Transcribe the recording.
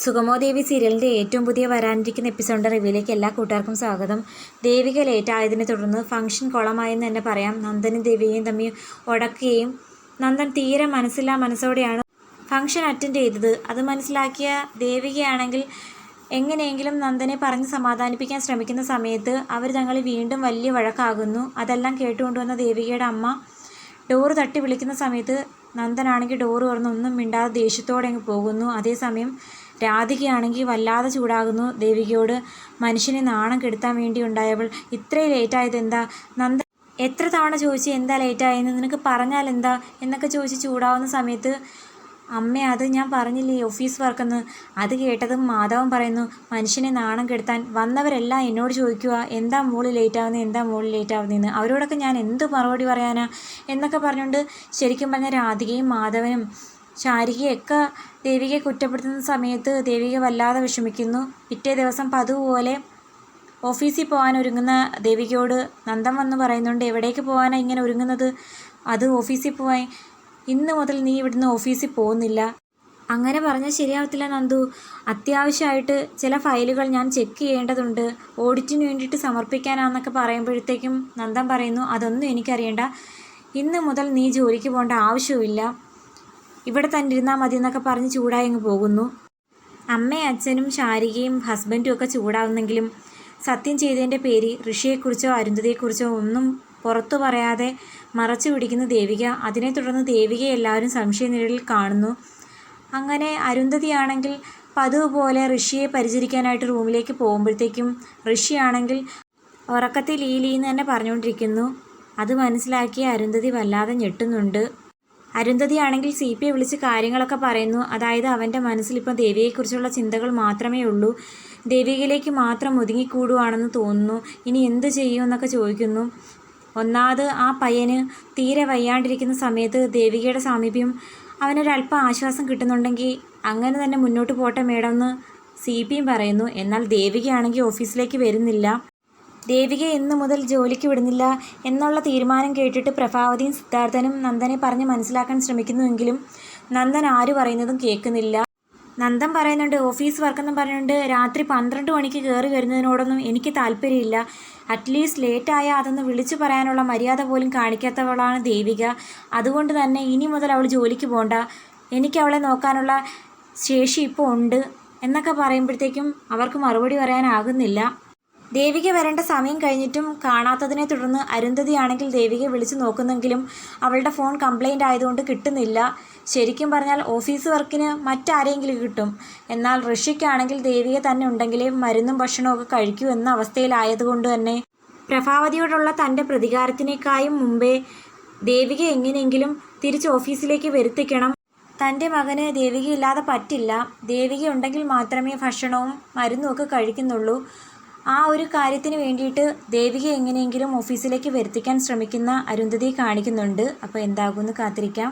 സുഗമോ ദേവി സീരിയലിൻ്റെ ഏറ്റവും പുതിയ വരാനിരിക്കുന്ന എപ്പിസോഡിൻ്റെ റിവ്യൂയിലേക്ക് എല്ലാ കൂട്ടുകാർക്കും സ്വാഗതം. ദേവിക ലേറ്റ് ആയതിനെ തുടർന്ന് ഫംഗ്ഷൻ കുളമായെന്ന് തന്നെ പറയാം. നന്ദനും ദേവികയും തമ്മിൽ ഉടക്കുകയും നന്ദൻ തീരെ മനസ്സോടെയാണ് ഫംഗ്ഷൻ അറ്റൻഡ് ചെയ്തത്. അത് മനസ്സിലാക്കിയ ദേവികയാണെങ്കിൽ എങ്ങനെയെങ്കിലും നന്ദനെ പറഞ്ഞ് സമാധാനിപ്പിക്കാൻ ശ്രമിക്കുന്ന സമയത്ത് അവർ തങ്ങൾ വീണ്ടും വലിയ വഴക്കാകുന്നു. അതെല്ലാം കേട്ടുകൊണ്ടുവന്ന ദേവികയുടെ അമ്മ ഡോറ് തട്ടി വിളിക്കുന്ന സമയത്ത് നന്ദനാണെങ്കിൽ ഡോറ് തുറന്ന് ഒന്നും മിണ്ടാതെ ദേഷ്യത്തോടെ അങ്ങ് പോകുന്നു. അതേസമയം രാധികയാണെങ്കിൽ വല്ലാതെ ചൂടാകുന്നു ദേവികയോട്. മനുഷ്യനെ നാണം കെടുത്താൻ വേണ്ടി ഉണ്ടായവൾ ഇത്രയും ലേറ്റായത് എന്താ? നന്ദൻ എത്ര തവണ ചോദിച്ചു എന്താ ലേറ്റായെന്ന്, നിനക്ക് പറഞ്ഞാൽ എന്താ എന്നൊക്കെ ചോദിച്ച് ചൂടാവുന്ന സമയത്ത് അമ്മ അത് ഞാൻ പറഞ്ഞില്ലേ ഓഫീസ് വർക്കെന്ന്. അത് കേട്ടതും മാധവൻ പറയുന്നു, മനുഷ്യനെ നാണം കെടുത്താൻ വന്നവരെല്ലാം എന്നോട് ചോദിക്കുക എന്താ മോള് ലേറ്റാവുന്നതെന്ന്. അവരോടൊക്കെ ഞാൻ എന്ത് മറുപടി പറയാനാ എന്നൊക്കെ പറഞ്ഞുകൊണ്ട് ശരിക്കും പറഞ്ഞാൽ രാധികയും മാധവനും ശാരികയൊക്കെ ദേവികയെ കുറ്റപ്പെടുത്തുന്ന സമയത്ത് ദേവിക വല്ലാതെ വിഷമിക്കുന്നു. പിറ്റേ ദിവസം പതുപോലെ ഓഫീസിൽ പോകാൻ ഒരുങ്ങുന്ന ദേവികയോട് നന്ദൻ വന്ന് പറയുന്നുണ്ട്, എവിടേക്ക് പോകാനാണ് ഇങ്ങനെ ഒരുങ്ങുന്നത്? അത് ഓഫീസിൽ പോവാൻ. ഇന്ന് മുതൽ നീ ഇവിടുന്ന് ഓഫീസിൽ പോകുന്നില്ല. അങ്ങനെ പറഞ്ഞാൽ ശരിയാവത്തില്ല നന്ദു. അത്യാവശ്യമായിട്ട് ചില ഫയലുകൾ ഞാൻ ചെക്ക് ചെയ്യേണ്ടതുണ്ട്, ഓഡിറ്റിന് വേണ്ടിയിട്ട് സമർപ്പിക്കാനാന്നൊക്കെ പറയുമ്പോഴത്തേക്കും നന്ദൻ പറയുന്നു, അതൊന്നും എനിക്കറിയണ്ട. ഇന്ന് മുതൽ നീ ജോലിക്ക് പോകേണ്ട ആവശ്യമില്ല, ഇവിടെ തന്നെ ഇരുന്നാൽ മതി എന്നൊക്കെ പറഞ്ഞ് ചൂടായി അങ്ങ് പോകുന്നു. അമ്മയും അച്ഛനും ശാരികയും ഹസ്ബൻഡും ഒക്കെ ചൂടാവുന്നെങ്കിലും സത്യം ചെയ്തതിൻ്റെ പേര് ഋഷിയെക്കുറിച്ചോ അരുന്ധതിയെക്കുറിച്ചോ ഒന്നും പുറത്തു പറയാതെ മറച്ചു പിടിക്കുന്ന ദേവിക. അതിനെ തുടർന്ന് ദേവികയെ എല്ലാവരും സംശയനിഴലിൽ കാണുന്നു. അങ്ങനെ അരുന്ധതിയാണെങ്കിൽ പതിവ് പോലെ ഋഷിയെ പരിചരിക്കാനായിട്ട് റൂമിലേക്ക് പോകുമ്പോഴത്തേക്കും ഋഷിയാണെങ്കിൽ ഉറക്കത്തിൽ ലീന്ന് തന്നെ പറഞ്ഞുകൊണ്ടിരിക്കുന്നു. അത് മനസ്സിലാക്കിയ അരുന്ധതി വല്ലാതെ ഞെട്ടുന്നുണ്ട്. അരുന്ധതിയാണെങ്കിൽ CPയെ വിളിച്ച് കാര്യങ്ങളൊക്കെ പറയുന്നു. അതായത് അവൻ്റെ മനസ്സിലിപ്പോൾ ദേവിയെക്കുറിച്ചുള്ള ചിന്തകൾ മാത്രമേ ഉള്ളൂ, ദേവികയിലേക്ക് മാത്രം ഒതുങ്ങിക്കൂടുവാണെന്ന് തോന്നുന്നു. ഇനി എന്ത് ചെയ്യുമെന്നൊക്കെ ചോദിക്കുന്നു. ഒന്നാമത് ആ പയ്യന് തീരെ വയ്യാണ്ടിരിക്കുന്ന സമയത്ത് ദേവികയുടെ സാമീപ്യം അവനൊരല്പം ആശ്വാസം കിട്ടുന്നുണ്ടെങ്കിൽ അങ്ങനെ തന്നെ മുന്നോട്ട് പോട്ടെ മേഡം എന്ന് CPയും പറയുന്നു. എന്നാൽ ദേവികയാണെങ്കിൽ ഓഫീസിലേക്ക് വരുന്നില്ല. ദേവിക ഇന്നു മുതൽ ജോലിക്ക് വിടുന്നില്ല എന്നുള്ള തീരുമാനം കേട്ടിട്ട് പ്രഭാവതിയും സിദ്ധാർത്ഥനും നന്ദനെ പറഞ്ഞ് മനസ്സിലാക്കാൻ ശ്രമിക്കുന്നുവെങ്കിലും നന്ദൻ ആര് പറയുന്നതും കേൾക്കുന്നില്ല. നന്ദൻ പറയുന്നുണ്ട്, ഓഫീസ് വർക്കെന്നും പറഞ്ഞുകൊണ്ട് രാത്രി 12 മണിക്ക് കയറി വരുന്നതിനോടൊന്നും എനിക്ക് താല്പര്യമില്ല. അറ്റ്ലീസ്റ്റ് ലേറ്റായാൽ അതൊന്ന് വിളിച്ചു പറയാനുള്ള മര്യാദ പോലും കാണിക്കാത്തവളാണ് ദേവിക. അതുകൊണ്ട് തന്നെ ഇനി മുതൽ അവൾ ജോലിക്ക് പോകണ്ട, എനിക്ക് അവളെ നോക്കാനുള്ള ശേഷി ഇപ്പോൾ ഉണ്ട് എന്നൊക്കെ പറയുമ്പോഴത്തേക്കും അവർക്ക് മറുപടി പറയാനാകുന്നില്ല. ദേവിക വരേണ്ട സമയം കഴിഞ്ഞിട്ടും കാണാത്തതിനെ തുടർന്ന് അരുന്ധതിയാണെങ്കിൽ ദേവികയെ വിളിച്ചു നോക്കുന്നെങ്കിലും അവളുടെ ഫോൺ കംപ്ലൈൻ്റ് ആയതുകൊണ്ട് കിട്ടുന്നില്ല. ശരിക്കും പറഞ്ഞാൽ ഓഫീസ് വർക്കിന് മറ്റാരെങ്കിലും കിട്ടും, എന്നാൽ ഋഷിക്കാണെങ്കിൽ ദേവിക തന്നെ ഉണ്ടെങ്കിലേ മരുന്നും ഭക്ഷണവും ഒക്കെ കഴിക്കൂ എന്ന അവസ്ഥയിലായതുകൊണ്ട് തന്നെ പ്രഭാവതിയോടുള്ള തൻ്റെ പ്രതികാരത്തിനേക്കാളും മുമ്പേ ദേവിക എങ്ങനെയെങ്കിലും തിരിച്ച് ഓഫീസിലേക്ക് വരുത്തിക്കണം. തൻ്റെ മകന് ദേവിക ഇല്ലാതെ പറ്റില്ല, ദേവിക ഉണ്ടെങ്കിൽ മാത്രമേ ഭക്ഷണവും മരുന്നും ഒക്കെ കഴിക്കുന്നുള്ളൂ. ആ ഒരു കാര്യത്തിന് വേണ്ടിയിട്ട് ദേവിക എങ്ങനെയെങ്കിലും ഓഫീസിലേക്ക് വരുത്തിക്കാൻ ശ്രമിക്കുന്ന അരുന്ധതിയെ കാണിക്കുന്നുണ്ട്. അപ്പോൾ എന്താകുമെന്ന് കാത്തിരിക്കാം.